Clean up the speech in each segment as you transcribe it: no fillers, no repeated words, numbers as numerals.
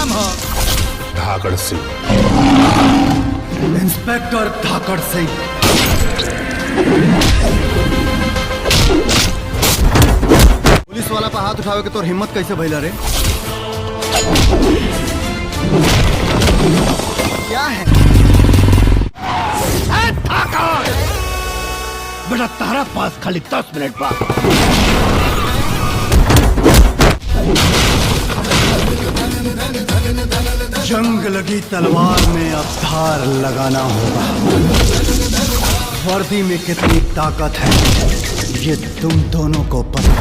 नाम है? धाकड़ सिंह। इंस्पेक्टर धाकड़ सिंह। पुलिस वाला पर हाथ उठावे के तोर हिम्मत कैसे भइला रे? क्या है? धाकड़! बेटा तारा पास खाली 10 मिनट बाद जंग लगी तलवार में अब धार लगाना होगा। वर्दी में कितनी ताकत है ये तुम दोनों को पता।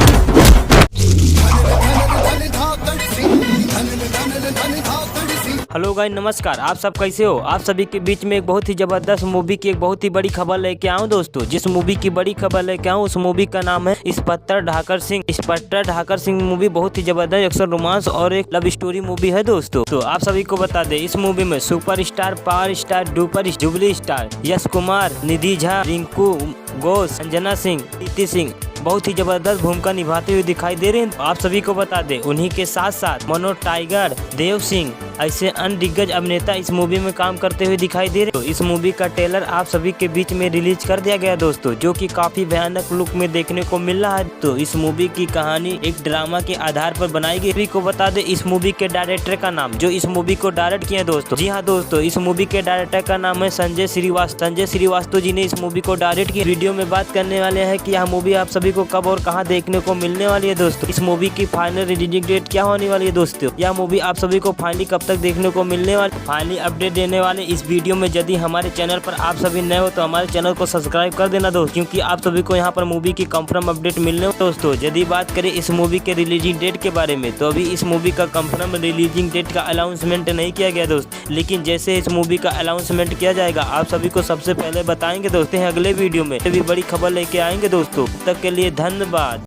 हेलो गाइस, नमस्कार। आप सब कैसे हो? आप सभी के बीच में एक बहुत ही जबरदस्त मूवी की एक बहुत ही बड़ी खबर लेके आऊँ दोस्तों। जिस मूवी की बड़ी खबर लेके आऊँ उस मूवी का नाम है इंस्पेक्टर धाकड़ सिंह। इंस्पेक्टर धाकड़ सिंह मूवी बहुत ही जबरदस्त एक्शन रोमांस और एक लव स्टोरी मूवी है दोस्तों। तो आप सभी को बता दे, इस मूवी में super star, power star, duper jubilee star, Yash Kumar, Nidhi Jha, Rinku Ghosh, Sanjana Singh, Preeti Singh बहुत ही जबरदस्त भूमिका निभाते हुए दिखाई दे रहे हैं। आप सभी को बता दें, उन्हीं के साथ साथ मनोज टाइगर, देव सिंह ऐसे अन्य दिग्गज अभिनेता इस मूवी में काम करते हुए दिखाई दे रहे। तो इस मूवी का ट्रेलर आप सभी के बीच में रिलीज कर दिया गया दोस्तों, जो कि काफी भयानक लुक में देखने को मिल रहा है। तो इस मूवी की कहानी एक ड्रामा के आधार पर बनाई गई। को बता दें, इस मूवी के डायरेक्टर का नाम, जो इस मूवी को डायरेक्ट किया दोस्तों, जी हाँ दोस्तों, इस मूवी के डायरेक्टर का नाम है संजय श्रीवास्तव। संजय श्रीवास्तव जी ने इस मूवी को डायरेक्ट किया। वीडियो में बात करने वाले हैं कि यह मूवी आप सभी को कब और कहां देखने को मिलने वाली है दोस्तों। इस मूवी की फाइनल रिलीजिंग डेट क्या होने वाली है दोस्तों। यह मूवी आप सभी को फाइनली कब तक देखने को मिलने वाली, फाइनली अपडेट देने वाले इस वीडियो में। यदि हमारे चैनल पर आप सभी नए हो तो हमारे चैनल को सब्सक्राइब कर देना दोस्तों, क्योंकि आप सभी को यहाँ पर मूवी की कंफर्म अपडेट मिलने वाली दोस्तों। यदि बात करें इस मूवी के रिलीजिंग डेट के बारे में, तो अभी इस मूवी का कंफर्म रिलीजिंग डेट का अनाउंसमेंट नहीं किया गया दोस्त, लेकिन जैसे इस मूवी का अनाउंसमेंट किया जाएगा आप सभी को सबसे पहले बताएंगे दोस्तों। अगले वीडियो में भी बड़ी खबर लेके आएंगे दोस्तों। तब तक के लिए धन्यवाद।